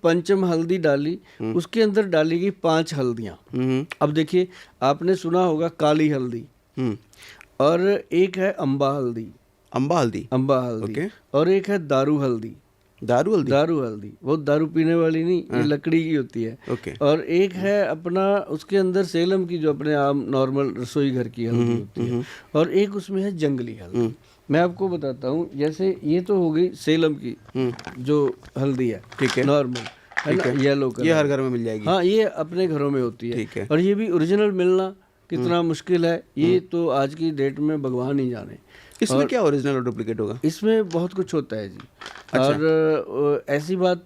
पंचम हल्दी डाली, उसके अंदर डाली गई 5 हल्दियाँ। अब देखिए, आपने सुना होगा काली हल्दी, और एक है अम्बा हल्दी। अम्बा हल्दी, अम्बा हल्दी, ओके। और एक है दारू हल्दी। दारू हल्दी, दारू हल्दी वो दारू पीने वाली नहीं, ये लकड़ी की होती है। ओके। और एक है अपना, उसके अंदर सेलम की जो अपने आम नॉर्मल रसोई घर की हल्दी होती है, और एक उसमें है जंगली हल्दी। मैं आपको बताता हूँ, जैसे ये तो हो गई सेलम की जो हल्दी है, ठीक है, नॉर्मल है ना, येलो कलर, ये हर घर में मिल जाएगी। हाँ, ये अपने घरों में होती है। ठीक है। और ये भी ओरिजिनल मिलना कितना मुश्किल है, ये तो आज की डेट में भगवान ही जाने। इसमें क्या ओरिजिनल और डुप्लीकेट होगा? इसमें बहुत कुछ होता है जी। अच्छा। और ऐसी बात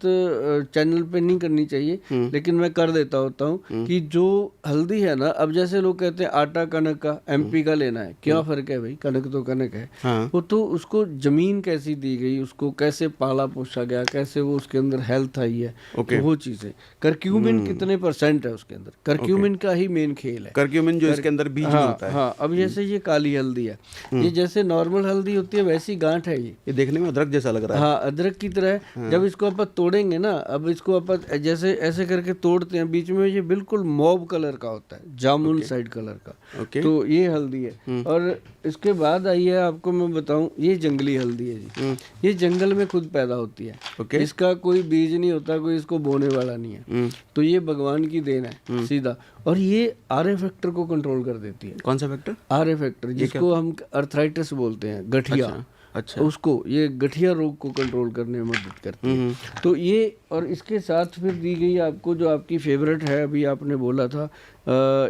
चैनल पे नहीं करनी चाहिए, लेकिन मैं कर देता होता हूँ कि जो हल्दी है ना, अब जैसे लोग कहते हैं आटा कनक का एमपी का लेना है, क्या फ़र्क है भाई, कनक तो कनक है। हाँ। वो तो उसको ज़मीन कैसी दी गई, उसको कैसे पाला पोसा गया, कैसे वो उसके अंदर हेल्थ आई है, तो वो चीज़ें। करक्यूमिन कितने % है उसके अंदर, करक्यूमिन का ही मेन खेल है। करक्यूमिन जो इसके अंदर बीज में होता है। हाँ, अब जैसे ये काली हल्दी है, ये जैसे नॉर्मल हल्दी होती है वैसी गांठ है ये देखने में अदरक जैसा लग रहा है। हाँ, अदरक की तरह है। जब इसको अपन तोड़ेंगे ना, अब इसको अपन जैसे ऐसे करके तोड़ते हैं, बीच में ये बिल्कुल मॉब कलर का होता है, जामुन साइड कलर का। तो ये हल्दी है। और इसके बाद आई है, आपको मैं बताऊं, ये जंगली हल्दी है जी। ये जंगल में खुद पैदा होती है, इसका कोई बीज नहीं होता, कोई इसको बोने वाला नहीं है। तो ये भगवान की देन है सीधा। और ये आर फैक्टर को कंट्रोल कर देती है। कौन सा फैक्टर? आर फैक्टर, जिसको हम अर्थराइटिस बोलते हैं, गठिया। अच्छा। उसको, ये गठिया रोग को कंट्रोल करने में मदद करती है। तो ये, और इसके साथ फिर दी गई आपको जो आपकी फेवरेट है, अभी आपने बोला था,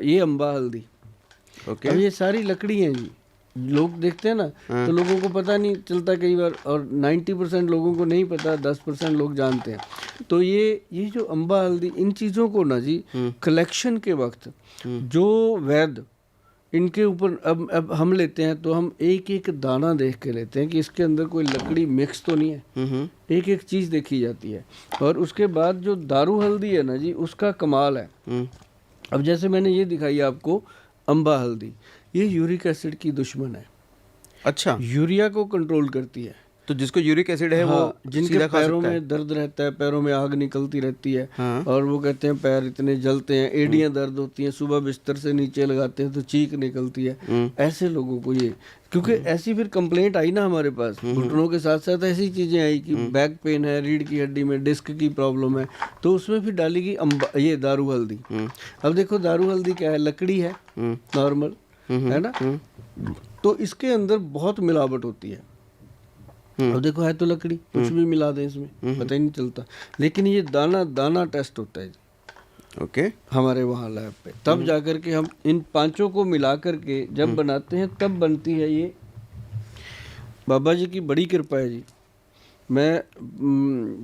ये अम्बा हल्दी। अब ये सारी लकड़ी हैं जी, लोग देखते हैं ना, तो लोगों को पता नहीं चलता कई बार, और 90% लोगों को नहीं पता, 10% लोग जानते हैं। तो ये जो अम्बा हल्दी, इन चीज़ों को ना जी कलेक्शन के वक्त जो वैद्य इनके ऊपर, अब हम लेते हैं तो हम एक एक दाना देख के लेते हैं कि इसके अंदर कोई लकड़ी मिक्स तो नहीं है, एक एक चीज़ देखी जाती है। और उसके बाद जो दारू हल्दी है ना जी, उसका कमाल है। अब जैसे मैंने ये दिखाई आपको अम्बा हल्दी, ये यूरिक एसिड की दुश्मन है। अच्छा। यूरिया को कंट्रोल करती है। तो जिसको यूरिक एसिड है, वो जिनके पैरों में दर्द रहता है, पैरों में आग निकलती रहती है, और वो कहते हैं पैर इतने जलते हैं, एड़ियां दर्द होती हैं, सुबह बिस्तर से नीचे लगाते हैं तो चीख निकलती है, ऐसे लोगों को ये, क्योंकि ऐसी फिर कंप्लेंट आई ना हमारे पास, घुटनों के साथ साथ ऐसी चीज़ें आई कि बैक पेन है, रीढ़ की हड्डी में डिस्क की प्रॉब्लम है, तो उसमें फिर डाली गई ये दारू हल्दी। अब देखो, दारू हल्दी क्या है, लकड़ी है नॉर्मल, है ना, तो इसके अंदर बहुत मिलावट होती है। अब देखो, है तो लकड़ी, कुछ भी मिला दें इसमें, पता ही नहीं चलता। लेकिन ये दाना दाना टेस्ट होता है हमारे वहाँ लैब पे, तब जाकर के हम इन 5 को मिला करके जब बनाते हैं, तब बनती है ये। बाबा जी की बड़ी कृपा है जी। मैं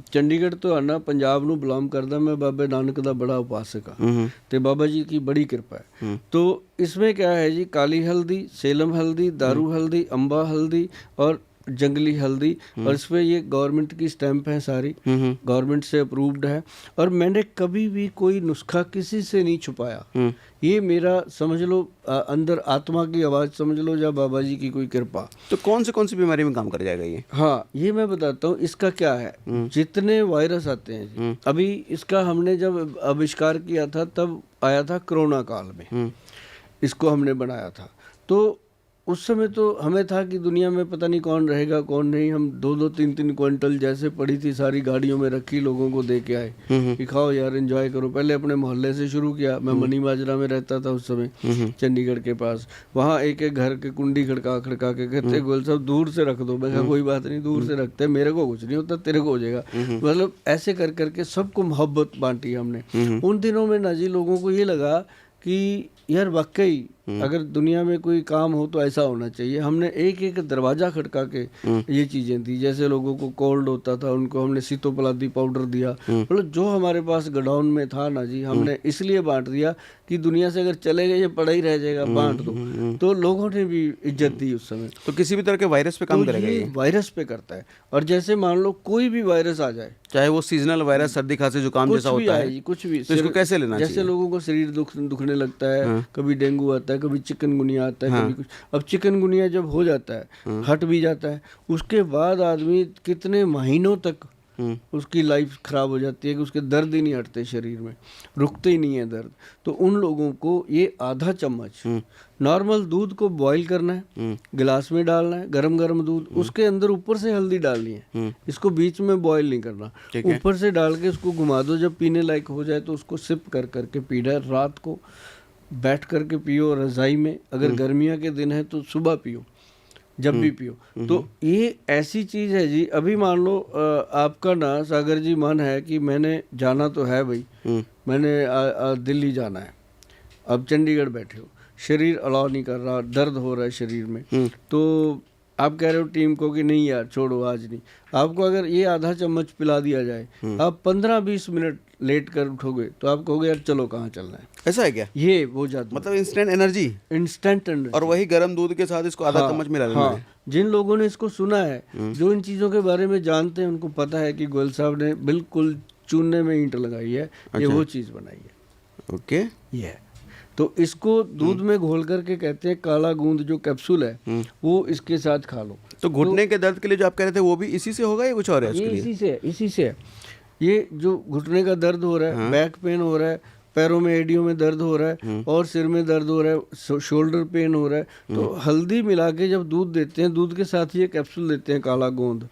चंडीगढ़ तो आना, पंजाब नू बिलोंग करदा, मैं बाबे नानक दा बड़ा उपासक हाँ, तो बाबा जी की बड़ी कृपा है। तो इसमें क्या है जी, काली हल्दी, सेलम हल्दी, दारू हल्दी, अम्बा हल्दी और जंगली हल्दी, और इसमें ये गवर्नमेंट की स्टैंप है सारी, गवर्नमेंट से अप्रूव्ड है। और मैंने कभी भी कोई नुस्खा किसी से नहीं छुपाया, ये मेरा समझ लो अंदर आत्मा की आवाज़ समझ लो, या बाबा जी की कोई कृपा। तो कौन सी बीमारी में काम कर जाएगा ये? हाँ, ये मैं बताता हूँ इसका क्या है। जितने वायरस आते हैं, अभी इसका हमने जब आविष्कार किया था तब आया था कोरोना काल में, इसको हमने बनाया था। तो उस समय तो हमें था कि दुनिया में पता नहीं कौन रहेगा कौन नहीं। हम 2-2, 3-3 क्विंटल जैसे पड़ी थी सारी गाड़ियों में रखी, लोगों को दे के आए कि खाओ यार, एंजॉय करो। पहले अपने मोहल्ले से शुरू किया। मैं मनी माजरा में रहता था उस समय, चंडीगढ़ के पास। वहाँ एक एक घर के कुंडी खड़का खड़का के कहते गोल साहब दूर से रख दो। मैं कहा कोई बात नहीं, दूर से रखते, मेरे को कुछ नहीं होता, तेरे को हो जाएगा। मतलब ऐसे कर करके सबको मोहब्बत बांटी हमने। उन दिनों में ना जी लोगों को ये लगा कि यार वाकई अगर दुनिया में कोई काम हो तो ऐसा होना चाहिए। हमने एक एक दरवाज़ा खटका के ये चीज़ें दी। जैसे लोगों को कोल्ड होता था, उनको हमने सीतोपलादी पाउडर दिया। मतलब जो हमारे पास गोडाउन में था ना जी, हमने इसलिए बांट दिया कि दुनिया से अगर चले गए ये पड़ा ही रह जाएगा, बांट दो। तो लोगों ने भी इज्जत दी उस समय। तो किसी भी तरह के वायरस पे काम करेगा ये? वायरस पे करता है। और जैसे मान लो कोई भी वायरस आ जाए, चाहे वो सीजनल वायरस, सर्दी खांसी जुकाम जैसा होता है, कुछ भी, तो इसको कैसे लेना चाहिए? जैसे लोगों को शरीर दुखने लगता है, कभी डेंगू आता है, कभी चिकनगुनिया आता है, कभी कुछ। अब चिकनगुनिया जब हो जाता है, हट भी जाता है, उसके बाद आदमी कितने महीनों तक उसकी लाइफ खराब हो जाती है कि उसके दर्द ही नहीं हटते शरीर में, रुकते ही नहीं है दर्द। तो उन लोगों को ये आधा चम्मच नॉर्मल दूध को बॉईल करना है, गिलास में डालना है, गरम गरम दूध, उसके अंदर ऊपर से हल्दी डालनी है, इसको बीच में बॉईल नहीं करना, ऊपर से डाल के उसको घुमा दो, जब पीने लायक हो जाए तो उसको सिप कर करके पीना है। रात को बैठ करके पियो रज़ाई में, अगर गर्मियाँ के दिन है तो सुबह पियो, जब भी पियो। तो ये ऐसी चीज़ है जी। अभी मान लो आपका ना सागर जी मन है कि मैंने जाना तो है भाई, मैंने दिल्ली जाना है, अब चंडीगढ़ बैठे हो, शरीर अलाउ नहीं कर रहा, दर्द हो रहा है शरीर में, तो आप कह रहे हो टीम को कि नहीं यार छोड़ो आज नहीं। आपको अगर ये आधा चम्मच पिला दिया जाए, आप 15-20 मिनट लेट कर उठोगे तो आप कहोगे यार चलो कहाँ चलना है। ऐसा है क्या? ये वो जादू, मतलब इंस्टेंट एनर्जी, इंस्टेंट एनर्जी। और वही गर्म दूध के साथ इसको आधा चम्मच मिला लेना है। जिन लोगों ने इसको सुना है, जो इन चीज़ों के बारे में जानते हैं, उनको पता है कि गोयल साहब ने बिल्कुल चूने में ईंट लगाई है, ये वो चीज़ बनाई है। ओके, ये तो इसको दूध में घोल करके कहते हैं काला गूंद, जो कैप्सूल है वो इसके साथ खा लो। तो घुटने के दर्द के लिए जो आप कह रहे थे वो भी इसी से होगा या कुछ और है उसके लिए? इसी से है। ये जो घुटने का दर्द हो रहा है, बैक पेन हो रहा है, पैरों में एडियो में दर्द हो रहा है, और सिर में दर्द हो रहा है, शोल्डर पेन हो रहा है, तो हल्दी मिला के जब दूध देते हैं, दूध के साथ ही ये कैप्सूल देते हैं काला गोंद।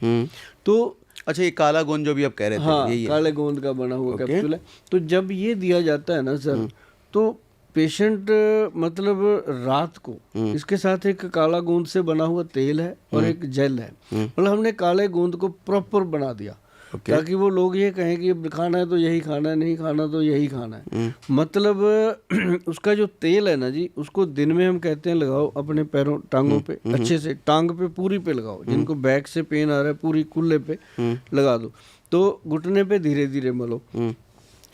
तो अच्छा, ये काला गोंद जो भी आप कह रहे थे, हाँ, यही है? काले गोंद का बना हुआ कैप्सूल है। तो जब ये दिया जाता है ना सर, तो पेशेंट मतलब रात को इसके साथ एक काला गोंद से बना हुआ तेल है और एक जेल है, मतलब हमने काले गोंद को प्रॉपर बना दिया ताकि वो लोग ये कहें कि खाना है तो यही खाना है, नहीं खाना तो यही खाना है। मतलब उसका जो तेल है ना जी, उसको दिन में हम कहते हैं लगाओ अपने पैरों टांगों पे, अच्छे से टांग पे पूरी पे लगाओ, जिनको बैक से पेन आ रहा है पूरी कुल्ले पे लगा दो, तो घुटने पे धीरे धीरे मलो।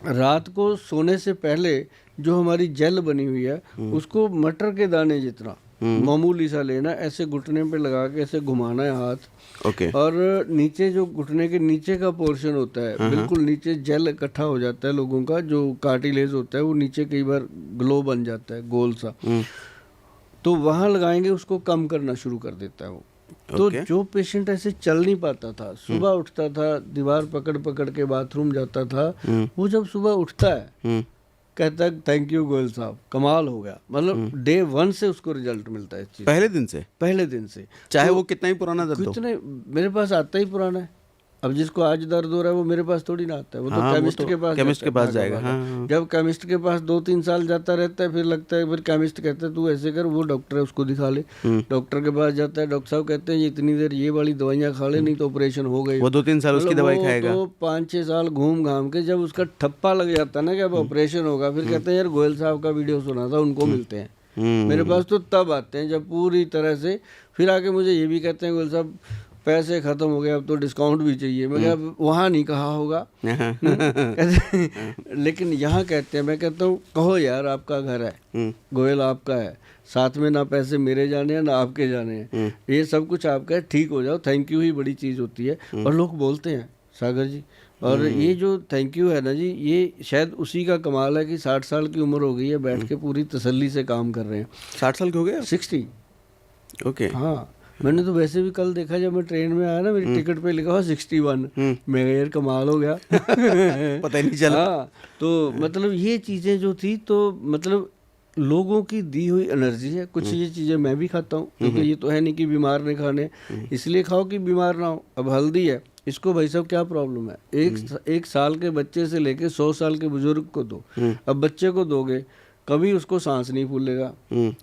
रात को सोने से पहले जो हमारी जेल बनी हुई है उसको मटर के दाने जितना मामूली सा लेना, ऐसे घुटने पे लगा के ऐसे घुमाना है हाथ। और नीचे जो घुटने के नीचे का पोर्शन होता है, बिल्कुल नीचे जेल इकट्ठा हो जाता है लोगों का, जो कार्टिलेज होता है वो नीचे कई बार ग्लो बन जाता है गोल सा, तो वहाँ लगाएंगे, उसको कम करना शुरू कर देता है वो। तो जो पेशेंट ऐसे चल नहीं पाता था, सुबह उठता था, दीवार पकड़ पकड़ के बाथरूम जाता था, वो जब सुबह उठता है कहता है थैंक यू गोयल साहब, कमाल हो गया। मतलब डे 1 से उसको रिजल्ट मिलता है इस चीज, पहले दिन से चाहे वो कितना ही पुराना दर्द हो। कितने, मेरे पास आता ही पुराना है। अब जिसको आज दर्द हो रहा है वो मेरे पास थोड़ी ना आता है, वो तो केमिस्ट के पास जाएगा। जब केमिस्ट के पास 2-3 साल जाता रहता है, फिर लगता है, फिर केमिस्ट कहता है तू ऐसे कर, वो डॉक्टर है उसको दिखा ले, डॉक्टर के पास जाता है, डॉक्टर साहब कहते हैं ये इतनी देर ये वाली दवाइयाँ खा ले, नहीं तो ऑपरेशन हो गई। वो 2-3 साल उसकी दवाई खाएगा, तो 5-6 साल घूम घाम के जब उसका ठप्पा लग जाता है ना कि अब ऑपरेशन होगा, फिर कहते हैं यार गोयल साहब का वीडियो सुना था, उनको मिलते हैं। मेरे पास तो तब आते हैं जब पूरी तरह से, फिर आके मुझे ये भी कहते हैं गोयल साहब पैसे खत्म हो गए, अब तो डिस्काउंट भी चाहिए। मैं अब वहाँ नहीं कहा होगा लेकिन यहाँ कहते हैं, मैं कहता हूँ कहो यार आपका घर है, गोयल आपका है, साथ में ना पैसे मेरे जाने हैं ना आपके जाने हैं, ये सब कुछ आपका है, ठीक हो जाओ, थैंक यू ही बड़ी चीज़ होती है। और लोग बोलते हैं सागर जी, और ये जो थैंक यू है ना जी, ये शायद उसी का कमाल है कि 60 साल की उम्र हो गई है, बैठ के पूरी तसल्ली से काम कर रहे हैं। 60 साल के हो गए? 60। ओके। हाँ, मैंने तो वैसे भी कल देखा जब मैं ट्रेन में आया ना, मेरी टिकट पे लिखा हुआ 61। मैं यार कमाल हो गया पता ही नहीं चला। हाँ, तो मतलब ये चीज़ें जो थी, तो मतलब लोगों की दी हुई एनर्जी है। कुछ ये चीज़ें मैं भी खाता हूँ, क्योंकि ये तो है नहीं कि बीमार नहीं खाने, इसलिए खाओ कि बीमार ना हो। अब हल्दी है, इसको भाई साहब क्या प्रॉब्लम है, एक साल के बच्चे से लेके 100 साल के बुजुर्ग को दो। अब बच्चे को दोगे, कभी उसको सांस नहीं फूलेगा,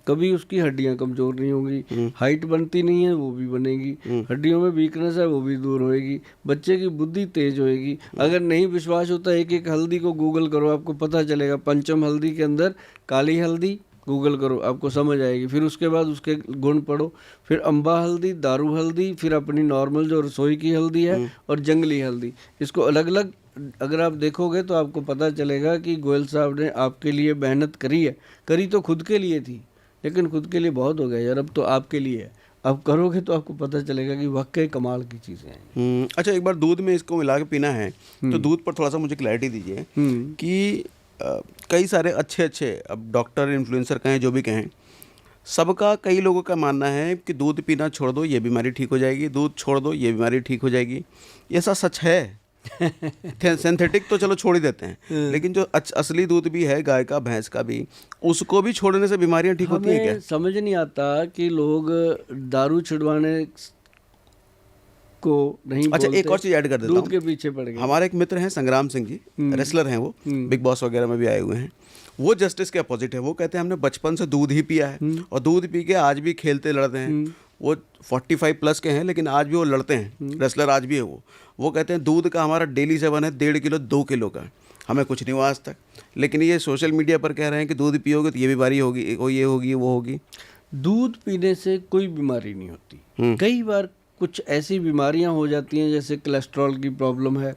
कभी उसकी हड्डियां कमजोर नहीं होंगी, हाइट बनती नहीं है वो भी बनेगी, हड्डियों में वीकनेस है वो भी दूर होएगी, बच्चे की बुद्धि तेज होएगी। अगर नहीं विश्वास होता, एक एक हल्दी को गूगल करो, आपको पता चलेगा। पंचम हल्दी के अंदर काली हल्दी गूगल करो, आपको समझ आएगी। फिर उसके बाद उसके गुण पढ़ो, फिर अम्बा हल्दी, दारू हल्दी, फिर अपनी नॉर्मल जो रसोई की हल्दी है, और जंगली हल्दी। इसको अलग अलग अगर आप देखोगे तो आपको पता चलेगा कि गोयल साहब ने आपके लिए मेहनत करी है। करी तो खुद के लिए थी, लेकिन खुद के लिए बहुत हो गया यार, अब तो आपके लिए है। अब करोगे तो आपको पता चलेगा कि वाकई कमाल की चीज़ें हैं। अच्छा, एक बार दूध में इसको मिला के पीना है, तो दूध पर थोड़ा सा मुझे क्लैरिटी दीजिए कि कई सारे अच्छे अब डॉक्टर, इन्फ्लुएंसर कहें, जो भी कहें, सबका, कई लोगों का मानना है कि दूध पीना छोड़ दो ये बीमारी ठीक हो जाएगी, दूध छोड़ दो ये बीमारी ठीक हो जाएगी। ये ऐसा सच है? सिंथेटिक तो चलो छोड़ ही देते हैं, लेकिन जो असली दूध भी है गाय का, भैंस का भी, उसको भी छोड़ने से बीमारियां ठीक होती हैं क्या? हमें समझ नहीं आता कि लोग दारू छिड़वाने को नहीं अच्छा, बोलते, एक और चीज ऐड कर देता दूध हूँ। के पीछे पड़ गए। हमारे एक मित्र हैं संग्राम सिंह जी, रेसलर हैं वो, बिग बॉस वगैरह में भी आए हुए हैं। वो जस्टिस के अपोजिट है। वो कहते हैं हमने बचपन से दूध ही पिया है और दूध पी के आज भी खेलते लड़ते हैं। वो 45 प्लस के हैं लेकिन आज भी वो लड़ते हैं, रेसलर आज भी है वो कहते हैं दूध का हमारा डेली सेवन है 1.5 किलो 2 किलो का, हमें कुछ नहीं हुआ आज तक। लेकिन ये सोशल मीडिया पर कह रहे हैं कि दूध पियोगे तो ये बीमारी होगी, ये होगी, वो होगी। दूध पीने से कोई बीमारी नहीं होती। कई बार कुछ ऐसी बीमारियां हो जाती हैं, जैसे कोलेस्ट्रॉल की प्रॉब्लम है,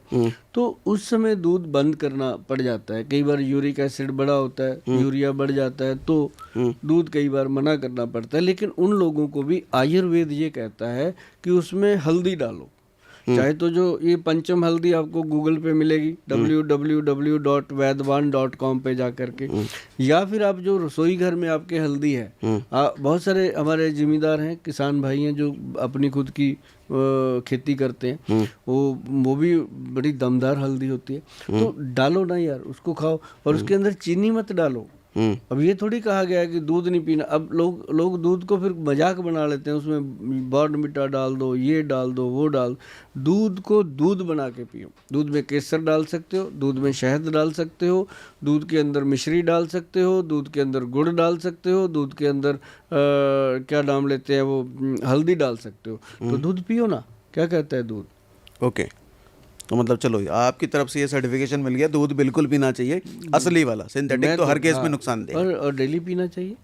तो उस समय दूध बंद करना पड़ जाता है। कई बार यूरिक एसिड बढ़ा होता है, यूरिया बढ़ जाता है, तो दूध कई बार मना करना पड़ता है। लेकिन उन लोगों को भी आयुर्वेद ये कहता है कि उसमें हल्दी डालो, चाहे तो जो ये पंचम हल्दी आपको गूगल पे मिलेगी www.vaidwan.com पे जा करके, या फिर आप जो रसोई घर में आपके हल्दी है, बहुत सारे हमारे जिम्मेदार हैं, किसान भाई हैं जो अपनी खुद की खेती करते हैं, वो भी बड़ी दमदार हल्दी होती है। तो डालो ना यार, उसको खाओ, और उसके अंदर चीनी मत डालो। अब ये थोड़ी कहा गया है कि दूध नहीं पीना। अब लोग दूध को फिर मजाक बना लेते हैं, उसमें बॉर्नविटा डाल दो, ये डाल दो, वो डाल। दूध को दूध बना के पियो। दूध में केसर डाल सकते हो, दूध में शहद डाल सकते हो, दूध के अंदर मिश्री डाल सकते हो, दूध के अंदर गुड़ डाल सकते हो, दूध के अंदर क्या नाम लेते हैं वो, हल्दी डाल सकते हो। तो दूध पियो ना, क्या कहता है दूध। ओके, तो मतलब चलो आपकी तरफ से ये सर्टिफिकेशन मिल गया, दूध बिल्कुल पीना चाहिए, असली वाला, सिंथेटिक तो हर केस में नुकसानदेह। और डेली पीना चाहिए।